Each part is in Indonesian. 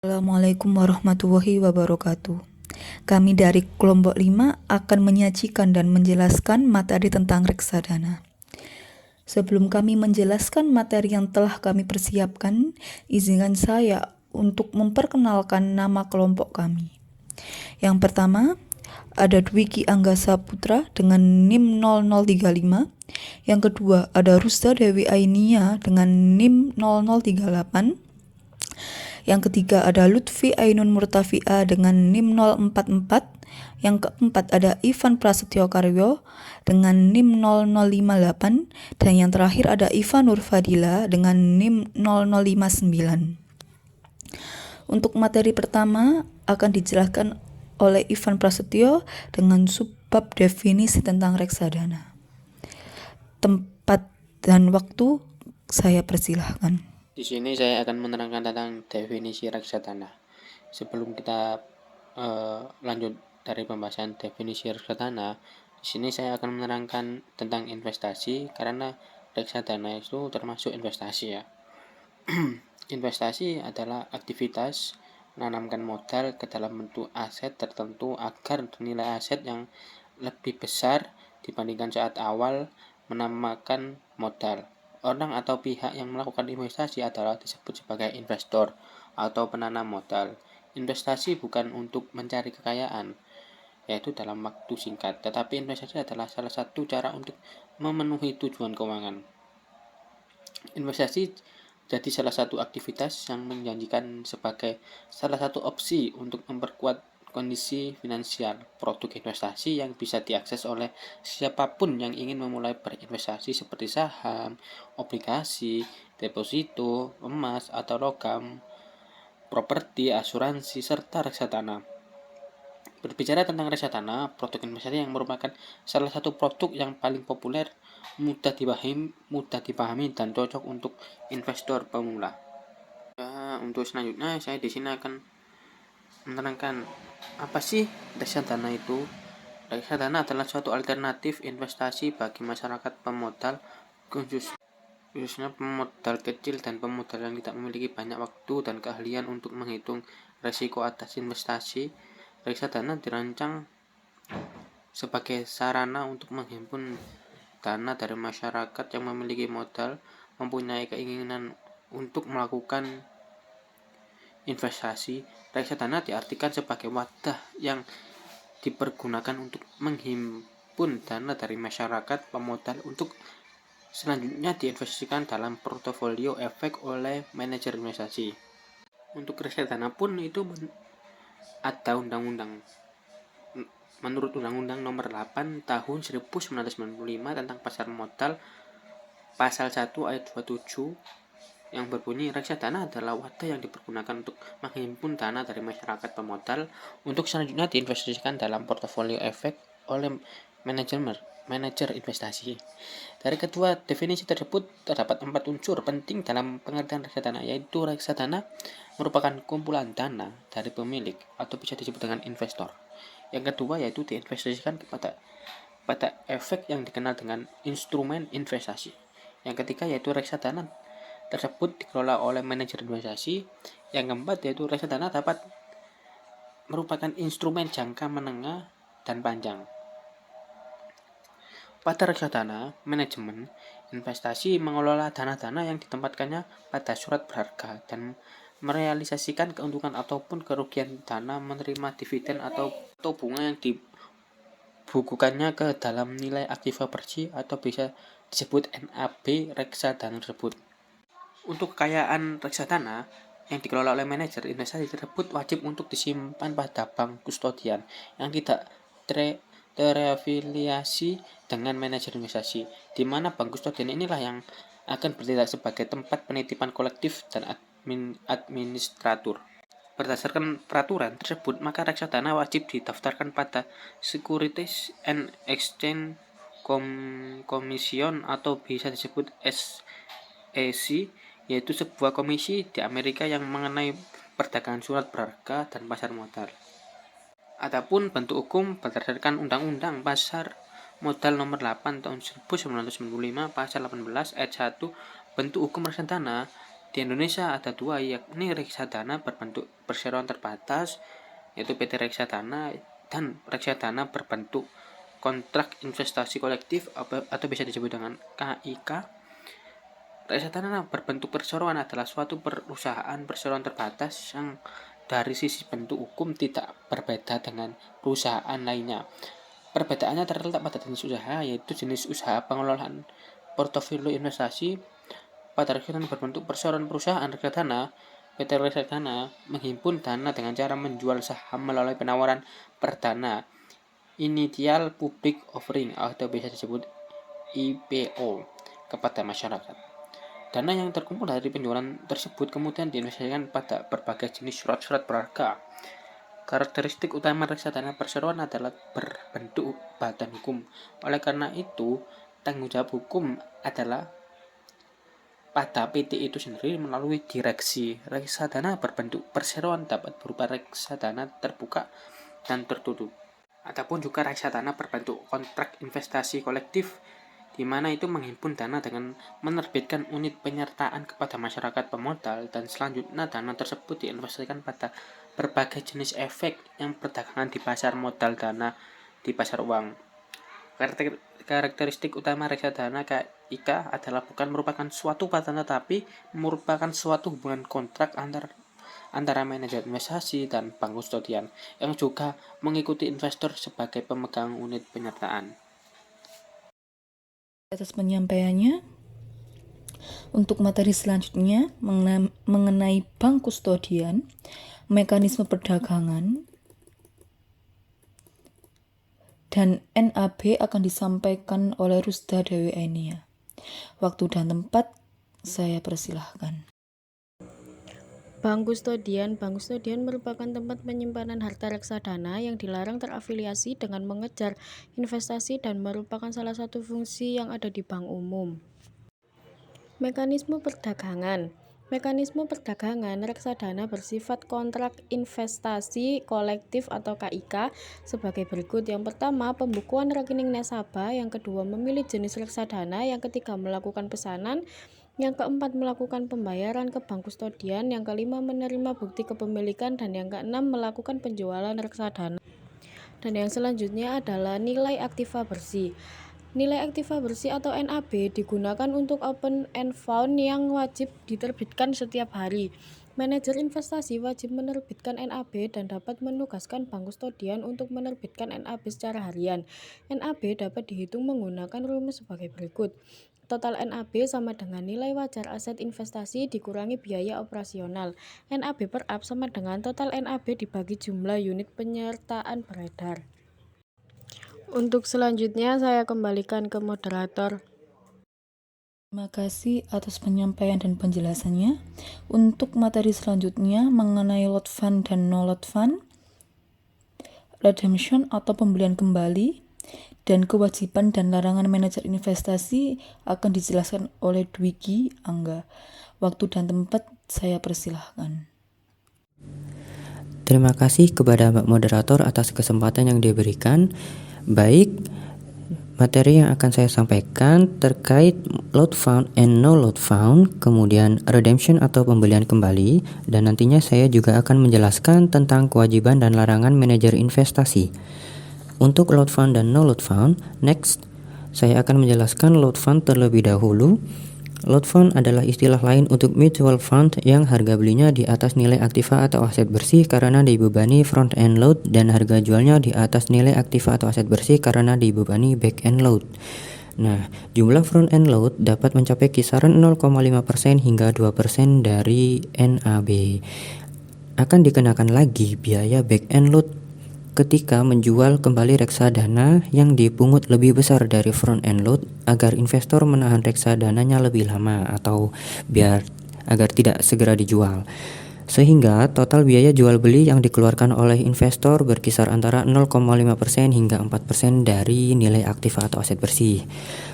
Assalamualaikum warahmatullahi wabarakatuh. Kami dari kelompok 5 akan menyajikan dan menjelaskan materi tentang reksadana. Sebelum kami menjelaskan materi yang telah kami persiapkan, izinkan saya untuk memperkenalkan nama kelompok kami. Yang pertama, ada Dwiki Anggasa Putra dengan NIM 0035. Yang kedua, ada Rusda Dewi Ainia dengan NIM 0038. Yang ketiga ada Lutfi Ainun Murtafi'a dengan NIM 044. Yang keempat ada Ivan Prasetyo Karyo dengan NIM 0058. Dan yang terakhir ada Ivan Nurfadila dengan NIM 0059. Untuk materi pertama akan dijelaskan oleh Ivan Prasetyo dengan subbab definisi tentang reksadana. Tempat dan waktu saya persilahkan. Di sini saya akan menerangkan tentang definisi reksadana. Sebelum kita lanjut dari pembahasan definisi reksadana, di sini saya akan menerangkan tentang investasi karena reksadana itu termasuk investasi ya. Investasi adalah aktivitas menanamkan modal ke dalam bentuk aset tertentu agar nilai aset yang lebih besar dibandingkan saat awal menamakan modal. Orang atau pihak yang melakukan investasi adalah disebut sebagai investor atau penanam modal. Investasi bukan untuk mencari kekayaan, yaitu dalam waktu singkat, tetapi investasi adalah salah satu cara untuk memenuhi tujuan keuangan. Investasi jadi salah satu aktivitas yang menjanjikan sebagai salah satu opsi untuk memperkuat kondisi finansial. Produk investasi yang bisa diakses oleh siapapun yang ingin memulai berinvestasi seperti saham, obligasi, deposito, emas atau logam, properti, asuransi, serta reksadana. Berbicara tentang reksadana, produk investasi yang merupakan salah satu produk yang paling populer, mudah dipahami dan cocok untuk investor pemula. Untuk selanjutnya saya di sini akan menerangkan apa sih reksadana itu. Reksadana adalah suatu alternatif investasi bagi masyarakat pemodal, khususnya pemodal kecil dan pemodal yang tidak memiliki banyak waktu dan keahlian untuk menghitung risiko atas investasi. Reksadana dirancang sebagai sarana untuk menghimpun dana dari masyarakat yang memiliki modal, mempunyai keinginan untuk melakukan investasi. Reksadana diartikan sebagai wadah yang dipergunakan untuk menghimpun dana dari masyarakat pemodal untuk selanjutnya diinvestasikan dalam portofolio efek oleh manajer investasi. Untuk reksadana pun itu ada undang-undang. Menurut Undang-Undang Nomor 8 Tahun 1995 tentang pasar modal, pasal 1 ayat 27 yang berbunyi, reksadana adalah wadah yang dipergunakan untuk menghimpun dana dari masyarakat pemodal untuk selanjutnya diinvestasikan dalam portofolio efek oleh manajer investasi. Dari kedua definisi tersebut terdapat 4 unsur penting dalam pengertian reksadana, yaitu reksadana merupakan kumpulan dana dari pemilik atau bisa disebut dengan investor. Yang kedua yaitu diinvestasikan pada efek yang dikenal dengan instrumen investasi. Yang ketiga yaitu reksadana tersebut dikelola oleh manajer investasi. Yang keempat yaitu reksadana dapat merupakan instrumen jangka menengah dan panjang. Pada reksadana, manajemen investasi mengelola dana-dana yang ditempatkannya pada surat berharga dan merealisasikan keuntungan ataupun kerugian dana menerima dividen atau bunga yang dibukukannya ke dalam nilai aktiva bersih atau bisa disebut NAB reksadana tersebut. Untuk kekayaan reksadana yang dikelola oleh manajer investasi tersebut wajib untuk disimpan pada bank kustodian yang tidak terafiliasi dengan manajer investasi, di mana bank kustodian inilah yang akan bertindak sebagai tempat penitipan kolektif dan administratur. Berdasarkan peraturan tersebut, maka reksadana wajib didaftarkan pada Securities and Exchange Commission atau bisa disebut SEC, yaitu sebuah komisi di Amerika yang mengenai perdagangan surat berharga dan pasar modal. Adapun bentuk hukum berdasarkan Undang-Undang Pasar Modal Nomor 8 Tahun 1995 Pasal 18 Ayat 1, bentuk hukum reksadana Di Indonesia ada dua, yakni reksadana berbentuk perseroan terbatas yaitu PT Reksadana, dan reksadana berbentuk kontrak investasi kolektif atau bisa disebut dengan KIK. Reksadana berbentuk perseroan adalah suatu perusahaan perseroan terbatas yang dari sisi bentuk hukum tidak berbeda dengan perusahaan lainnya. Perbedaannya terletak pada jenis usaha, yaitu jenis usaha pengelolaan portofolio investasi. Pada reksadana berbentuk perseroan perusahaan reksadana, PT Reksadana menghimpun dana dengan cara menjual saham melalui penawaran perdana Initial Public Offering atau bisa disebut IPO kepada masyarakat. Dana yang terkumpul dari penjualan tersebut kemudian diinvestasikan pada berbagai jenis surat-surat berharga. Karakteristik utama reksadana perseroan adalah berbentuk badan hukum. Oleh karena itu, tanggung jawab hukum adalah pada PT itu sendiri melalui direksi. Reksadana berbentuk perseroan dapat berupa reksadana terbuka dan tertutup. Adapun juga reksadana berbentuk kontrak investasi kolektif, di mana itu menghimpun dana dengan menerbitkan unit penyertaan kepada masyarakat pemodal, dan selanjutnya dana tersebut diinvestasikan pada berbagai jenis efek yang perdagangan di pasar modal dana di pasar uang. Karakteristik utama reksadana KIK adalah bukan merupakan suatu paten, tetapi merupakan suatu hubungan kontrak antara manajer investasi dan bank kustodian yang juga mengikuti investor sebagai pemegang unit penyertaan. Atas penyampaiannya, untuk materi selanjutnya mengenai bank kustodian, mekanisme perdagangan, dan NAB akan disampaikan oleh Rusda Dewi Ainia. Waktu dan tempat saya persilahkan. Bank kustodian merupakan tempat penyimpanan harta reksadana yang dilarang terafiliasi dengan mengejar investasi dan merupakan salah satu fungsi yang ada di bank umum. Mekanisme perdagangan reksadana bersifat kontrak investasi kolektif atau KIK sebagai berikut. Yang pertama, pembukuan rekening nasabah. Yang kedua, memilih jenis reksadana. Yang ketiga, melakukan pesanan. Yang keempat, melakukan pembayaran ke bank kustodian. Yang kelima, menerima bukti kepemilikan. Dan yang keenam, melakukan penjualan reksadana. Dan yang selanjutnya adalah nilai aktiva bersih. Nilai aktiva bersih atau NAB digunakan untuk open end fund yang wajib diterbitkan setiap hari. Manajer investasi wajib menerbitkan NAB dan dapat menugaskan bank kustodian untuk menerbitkan NAB secara harian. NAB dapat dihitung menggunakan rumus sebagai berikut. Total NAB sama dengan nilai wajar aset investasi dikurangi biaya operasional. NAB per up sama dengan total NAB dibagi jumlah unit penyertaan beredar. Untuk selanjutnya saya kembalikan ke moderator. Terima kasih atas penyampaian dan penjelasannya. Untuk materi selanjutnya mengenai lot fund dan no lot fund, redemption atau pembelian kembali, dan kewajiban dan larangan manajer investasi akan dijelaskan oleh Dwiki Angga. Waktu dan tempat saya persilahkan. Terima kasih kepada Mbak Moderator atas kesempatan yang diberikan. Baik, materi yang akan saya sampaikan terkait lot found and no lot found, kemudian redemption atau pembelian kembali, dan nantinya saya juga akan menjelaskan tentang kewajiban dan larangan manajer investasi. Untuk lot found dan no lot found, next saya akan menjelaskan lot fund terlebih dahulu. Lot fund adalah istilah lain untuk mutual fund yang harga belinya di atas nilai aktiva atau aset bersih karena dibebani front end load, dan harga jualnya di atas nilai aktiva atau aset bersih karena dibebani back end load. Nah, jumlah front end load dapat mencapai kisaran 0,5% hingga 2% dari NAB. Akan dikenakan lagi biaya back end load ketika menjual kembali reksadana yang dipungut lebih besar dari front end load agar investor menahan reksadananya lebih lama atau agar tidak segera dijual. Sehingga total biaya jual beli yang dikeluarkan oleh investor berkisar antara 0,5% hingga 4% dari nilai aktif atau aset bersih.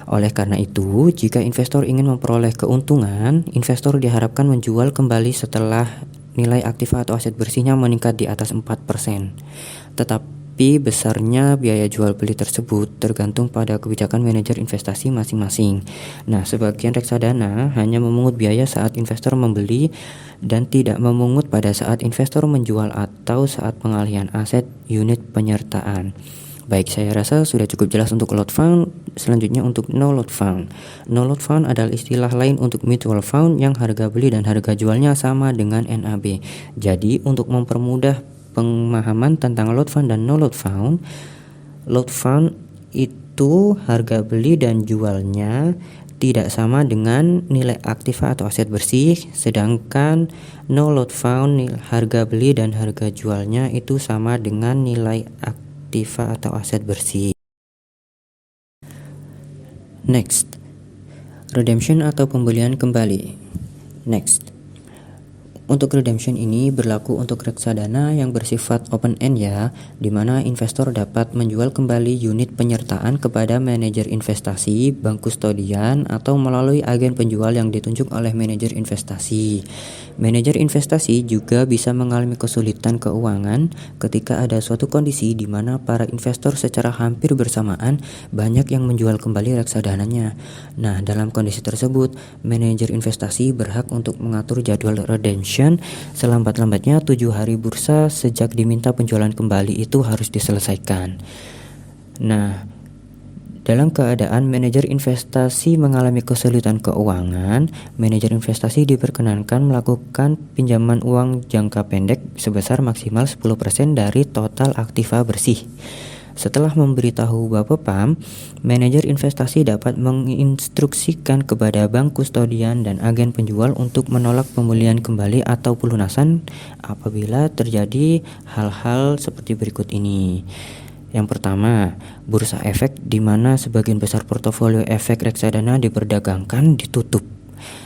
Oleh karena itu, jika investor ingin memperoleh keuntungan, investor diharapkan menjual kembali setelah nilai aktif atau aset bersihnya meningkat di atas 4%. Tetapi Tetapi besarnya biaya jual beli tersebut tergantung pada kebijakan manajer investasi masing-masing. Nah, sebagian reksadana hanya memungut biaya saat investor membeli dan tidak memungut pada saat investor menjual atau saat pengalihan aset unit penyertaan. Baik, saya rasa sudah cukup jelas untuk load fund. Selanjutnya untuk no load fund. No load fund adalah istilah lain untuk mutual fund yang harga beli dan harga jualnya sama dengan NAB. Jadi, untuk mempermudah pemahaman tentang load fund dan no load fund itu harga beli dan jualnya tidak sama dengan nilai aktiva atau aset bersih, sedangkan no load fund harga beli dan harga jualnya itu sama dengan nilai aktiva atau aset bersih. Next, redemption atau pembelian kembali. Next, untuk redemption ini berlaku untuk reksadana yang bersifat open end ya, di mana investor dapat menjual kembali unit penyertaan kepada manajer investasi, bank kustodian, atau melalui agen penjual yang ditunjuk oleh manajer investasi. Manajer investasi juga bisa mengalami kesulitan keuangan ketika ada suatu kondisi di mana para investor secara hampir bersamaan banyak yang menjual kembali reksadananya. Nah, dalam kondisi tersebut, manajer investasi berhak untuk mengatur jadwal redemption selambat-lambatnya 7 hari bursa sejak diminta penjualan kembali itu harus diselesaikan. Nah, dalam keadaan manajer investasi mengalami kesulitan keuangan, manajer investasi diperkenankan melakukan pinjaman uang jangka pendek sebesar maksimal 10% dari total aktiva bersih. Setelah memberitahu Bapepam, manajer investasi dapat menginstruksikan kepada bank kustodian dan agen penjual untuk menolak pemulihan kembali atau pelunasan apabila terjadi hal-hal seperti berikut ini. Yang pertama, bursa efek di mana sebagian besar portofolio efek reksadana diperdagangkan ditutup.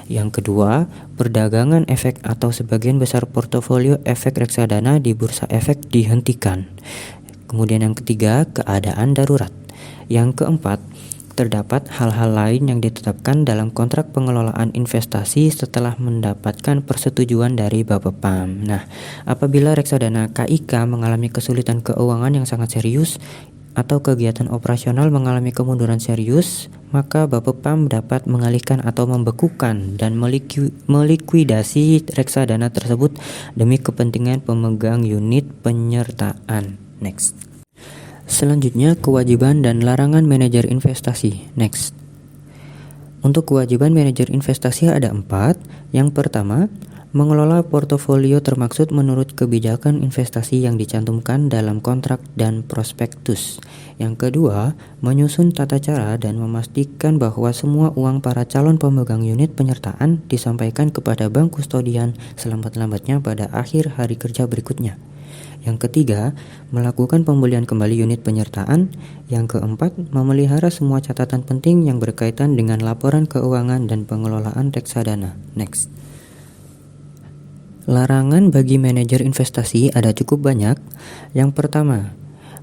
Yang kedua, perdagangan efek atau sebagian besar portofolio efek reksadana di bursa efek dihentikan. Kemudian yang ketiga, keadaan darurat. Yang keempat, terdapat hal-hal lain yang ditetapkan dalam kontrak pengelolaan investasi setelah mendapatkan persetujuan dari Bapepam. Nah, apabila reksadana KIK mengalami kesulitan keuangan yang sangat serius atau kegiatan operasional mengalami kemunduran serius, maka Bapepam dapat mengalihkan atau membekukan dan melikuidasi reksadana tersebut demi kepentingan pemegang unit penyertaan. Next. Selanjutnya, kewajiban dan larangan manajer investasi. Next. Untuk kewajiban manajer investasi ada 4. Yang pertama, mengelola portofolio termaksud menurut kebijakan investasi yang dicantumkan dalam kontrak dan prospektus. Yang kedua, menyusun tata cara dan memastikan bahwa semua uang para calon pemegang unit penyertaan disampaikan kepada bank kustodian selambat-lambatnya pada akhir hari kerja berikutnya. Yang ketiga, melakukan pembelian kembali unit penyertaan. Yang keempat, memelihara semua catatan penting yang berkaitan dengan laporan keuangan dan pengelolaan reksadana. Next. Larangan bagi manajer investasi ada cukup banyak. Yang pertama,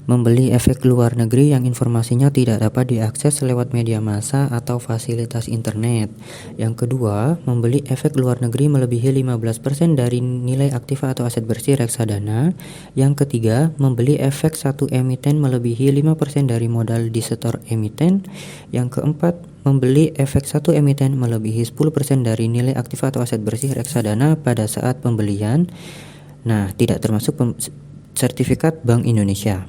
membeli efek luar negeri yang informasinya tidak dapat diakses lewat media massa atau fasilitas internet. Yang kedua, membeli efek luar negeri melebihi 15% dari nilai aktiva atau aset bersih reksadana. Yang ketiga, membeli efek satu emiten melebihi 5% dari modal di setor emiten. Yang keempat, membeli efek satu emiten melebihi 10% dari nilai aktiva atau aset bersih reksadana pada saat pembelian. Nah, tidak termasuk sertifikat Bank Indonesia.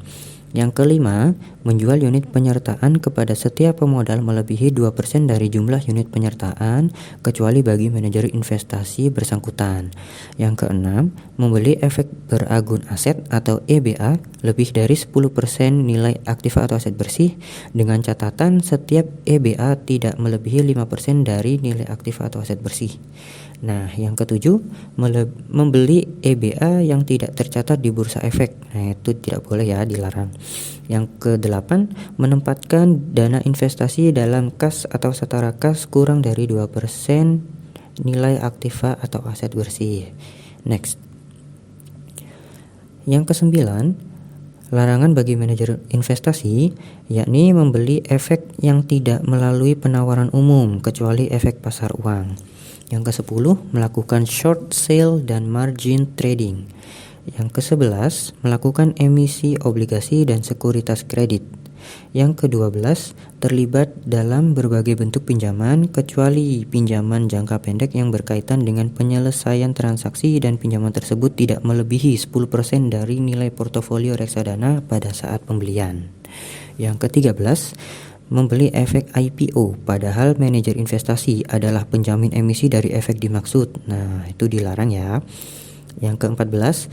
Yang kelima, menjual unit penyertaan kepada setiap pemodal melebihi 2% dari jumlah unit penyertaan, kecuali bagi manajer investasi bersangkutan. Yang keenam, membeli efek beragun aset atau EBA lebih dari 10% nilai aktiva atau aset bersih, dengan catatan setiap EBA tidak melebihi 5% dari nilai aktiva atau aset bersih. Nah, yang ketujuh, membeli EBA yang tidak tercatat di bursa efek. Nah, itu tidak boleh ya, dilarang. Yang kedelapan, menempatkan dana investasi dalam kas atau setara kas kurang dari 2% nilai aktiva atau aset bersih. Next. Yang kesembilan, larangan bagi manajer investasi, yakni membeli efek yang tidak melalui penawaran umum kecuali efek pasar uang. Yang ke-10, melakukan short sale dan margin trading. Yang ke-11, melakukan emisi obligasi dan sekuritas kredit. Yang ke-12, terlibat dalam berbagai bentuk pinjaman kecuali pinjaman jangka pendek yang berkaitan dengan penyelesaian transaksi dan pinjaman tersebut tidak melebihi 10% dari nilai portofolio reksadana pada saat pembelian. Yang ke-13, membeli efek IPO padahal manajer investasi adalah penjamin emisi dari efek dimaksud. Nah, itu dilarang ya. Yang ke-14,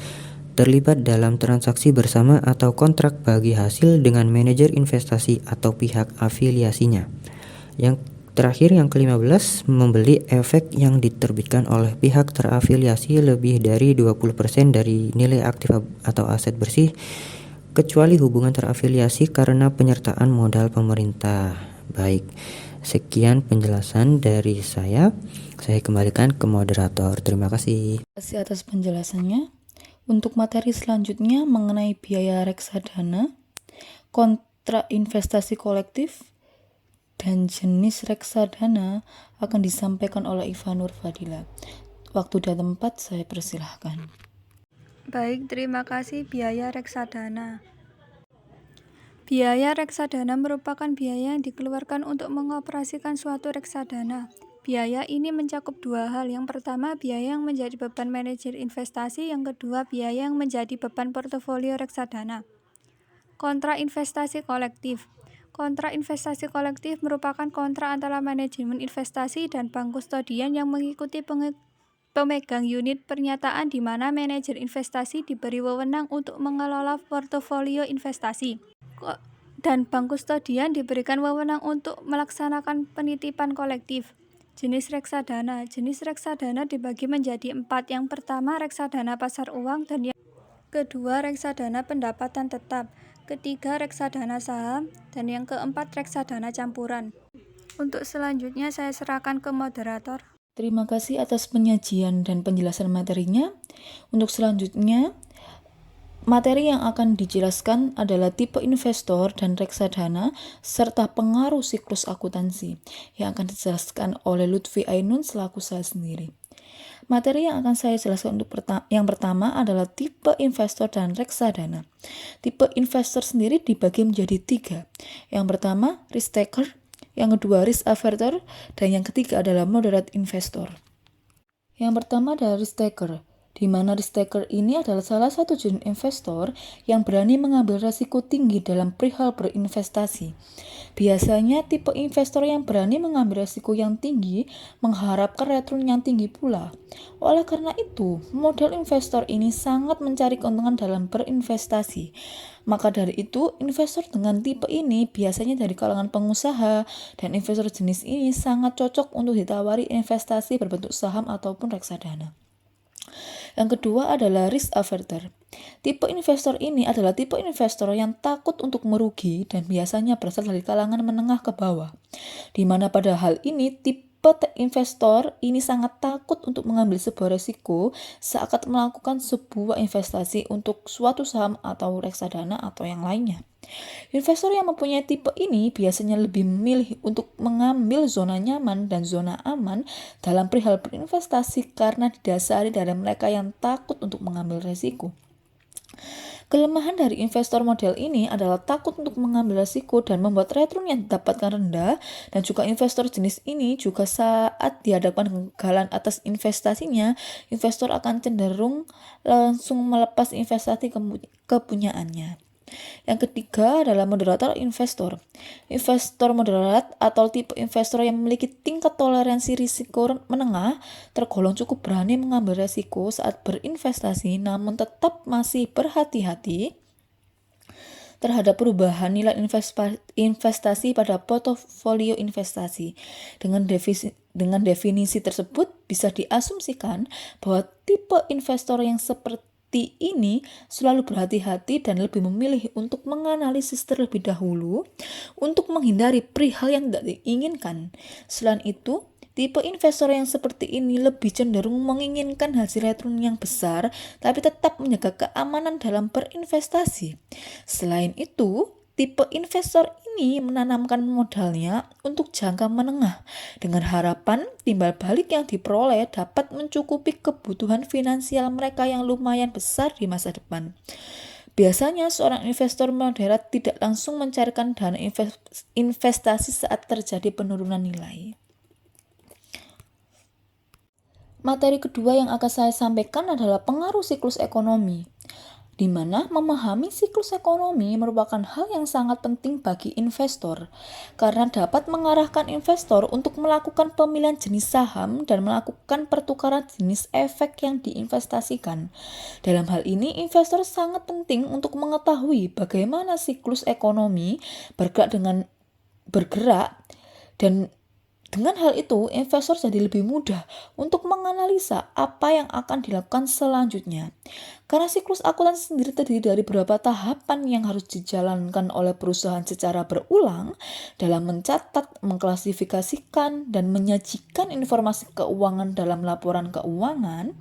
terlibat dalam transaksi bersama atau kontrak bagi hasil dengan manajer investasi atau pihak afiliasinya. Yang terakhir, yang ke-15, membeli efek yang diterbitkan oleh pihak terafiliasi lebih dari 20% dari nilai aktif atau aset bersih kecuali hubungan terafiliasi karena penyertaan modal pemerintah. Baik, sekian penjelasan dari saya. Saya kembalikan ke moderator. Terima kasih. Terima kasih atas penjelasannya. Untuk materi selanjutnya mengenai biaya reksadana, kontrak investasi kolektif, dan jenis reksadana akan disampaikan oleh Iva Nur Fadila. Waktu dan tempat saya persilahkan. Baik, terima kasih. Biaya reksadana. Biaya reksadana merupakan biaya yang dikeluarkan untuk mengoperasikan suatu reksadana. Biaya ini mencakup dua hal. Yang pertama, biaya yang menjadi beban manajer investasi. Yang kedua, biaya yang menjadi beban portofolio reksadana. Kontrak investasi kolektif. Kontrak investasi kolektif merupakan kontrak antara manajemen investasi dan bank kustodian yang mengikuti pemegang unit pernyataan di mana manajer investasi diberi wewenang untuk mengelola portofolio investasi. Dan bank kustodian diberikan wewenang untuk melaksanakan penitipan kolektif. Jenis reksadana. Jenis reksadana dibagi menjadi 4. Yang pertama, reksadana pasar uang, dan yang kedua, reksadana pendapatan tetap. Ketiga, reksadana saham, dan yang keempat, reksadana campuran. Untuk selanjutnya saya serahkan ke moderator. Terima kasih atas penyajian dan penjelasan materinya. Untuk selanjutnya, materi yang akan dijelaskan adalah tipe investor dan reksadana serta pengaruh siklus akuntansi yang akan dijelaskan oleh Lutfi Ainun selaku saya sendiri. Materi yang akan saya jelaskan untuk yang pertama adalah tipe investor dan reksadana. Tipe investor sendiri dibagi menjadi 3. Yang pertama, risk taker, yang kedua risk averter, dan yang ketiga adalah moderate investor. Yang pertama adalah risk taker, di mana risk taker ini adalah salah satu jenis investor yang berani mengambil risiko tinggi dalam perihal berinvestasi. Biasanya tipe investor yang berani mengambil risiko yang tinggi mengharapkan return yang tinggi pula. Oleh karena itu, model investor ini sangat mencari keuntungan dalam berinvestasi. Maka dari itu, investor dengan tipe ini biasanya dari kalangan pengusaha, dan investor jenis ini sangat cocok untuk ditawari investasi berbentuk saham ataupun reksadana. Yang kedua adalah risk averter. Tipe investor ini adalah tipe investor yang takut untuk merugi dan biasanya berasal dari kalangan menengah ke bawah. Di mana pada hal ini tipe investor ini sangat takut untuk mengambil sebuah risiko saat melakukan sebuah investasi untuk suatu saham atau reksadana atau yang lainnya. Investor yang mempunyai tipe ini biasanya lebih memilih untuk mengambil zona nyaman dan zona aman dalam perihal berinvestasi karena didasari dari mereka yang takut untuk mengambil risiko. Kelemahan dari investor model ini adalah takut untuk mengambil risiko dan membuat return yang didapatkan rendah, dan juga investor jenis ini juga saat dihadapkan kegagalan atas investasinya, investor akan cenderung langsung melepas investasi kepunyaannya. Yang ketiga adalah moderator investor. Investor moderat atau tipe investor yang memiliki tingkat toleransi risiko menengah tergolong cukup berani mengambil risiko saat berinvestasi, namun tetap masih berhati-hati terhadap perubahan nilai investasi pada portofolio investasi. Dengan definisi tersebut bisa diasumsikan bahwa tipe investor yang seperti ini selalu berhati-hati dan lebih memilih untuk menganalisis terlebih dahulu untuk menghindari perihal yang tidak diinginkan. Selain itu, tipe investor yang seperti ini lebih cenderung menginginkan hasil return yang besar tapi tetap menjaga keamanan dalam berinvestasi. Selain itu, tipe investor ini menanamkan modalnya untuk jangka menengah dengan harapan timbal balik yang diperoleh dapat mencukupi kebutuhan finansial mereka yang lumayan besar di masa depan. Biasanya seorang investor moderat tidak langsung mencairkan dana investasi saat terjadi penurunan nilai. Materi kedua yang akan saya sampaikan adalah pengaruh siklus ekonomi, di mana memahami siklus ekonomi merupakan hal yang sangat penting bagi investor, karena dapat mengarahkan investor untuk melakukan pemilihan jenis saham dan melakukan pertukaran jenis efek yang diinvestasikan. Dalam hal ini, investor sangat penting untuk mengetahui bagaimana siklus ekonomi bergerak dan dengan hal itu, investor jadi lebih mudah untuk menganalisa apa yang akan dilakukan selanjutnya. Karena siklus akuntansi sendiri terdiri dari beberapa tahapan yang harus dijalankan oleh perusahaan secara berulang dalam mencatat, mengklasifikasikan, dan menyajikan informasi keuangan dalam laporan keuangan.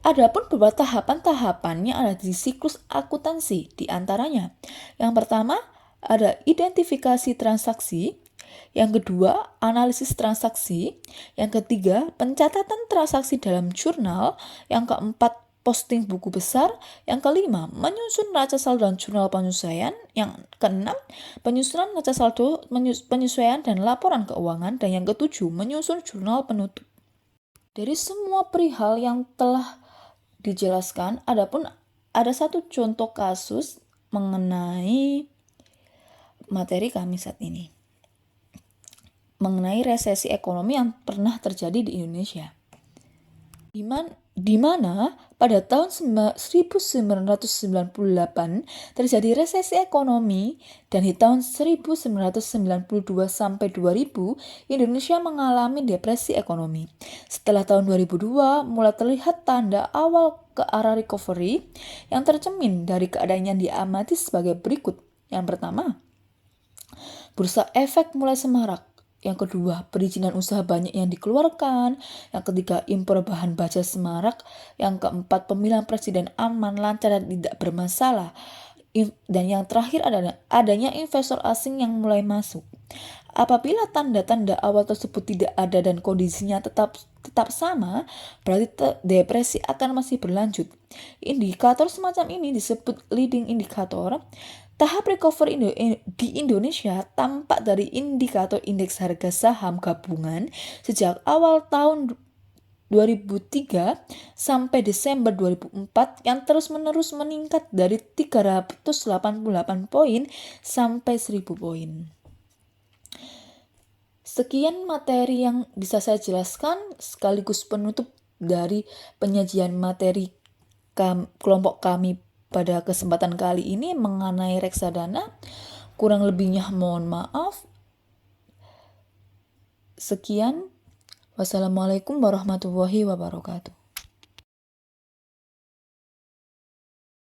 Adapun beberapa tahapan-tahapan yang ada di siklus akuntansi, di antaranya yang pertama ada identifikasi transaksi, yang kedua analisis transaksi, yang ketiga pencatatan transaksi dalam jurnal, yang keempat posting buku besar, yang kelima menyusun neraca saldo dan jurnal penyesuaian, yang keenam penyusunan neraca saldo, penyesuaian dan laporan keuangan, dan yang ketujuh menyusun jurnal penutup. Dari semua perihal yang telah dijelaskan, adapun ada satu contoh kasus mengenai materi kami saat ini, mengenai resesi ekonomi yang pernah terjadi di Indonesia, di mana pada tahun 1998 terjadi resesi ekonomi, dan di tahun 1992 sampai 2000 Indonesia mengalami depresi ekonomi. Setelah tahun 2002 mulai terlihat tanda awal ke arah recovery yang tercermin dari keadaan yang diamati sebagai berikut. Yang pertama, bursa efek mulai semarak. Yang kedua, perizinan usaha banyak yang dikeluarkan. Yang ketiga, impor bahan baja semarak. Yang keempat, pemilihan presiden aman, lancar, dan tidak bermasalah. Dan yang terakhir adalah adanya investor asing yang mulai masuk. Apabila tanda-tanda awal tersebut tidak ada dan kondisinya tetap sama, berarti depresi akan masih berlanjut. Indikator semacam ini disebut leading indicator. Tahap recovery di Indonesia tampak dari indikator indeks harga saham gabungan sejak awal tahun 2003 sampai Desember 2004 yang terus-menerus meningkat dari 388 poin sampai 1000 poin. Sekian materi yang bisa saya jelaskan sekaligus penutup dari penyajian materi kelompok kami pada kesempatan kali ini mengenai reksadana. Kurang lebihnya mohon maaf. Sekian. Wassalamualaikum warahmatullahi wabarakatuh.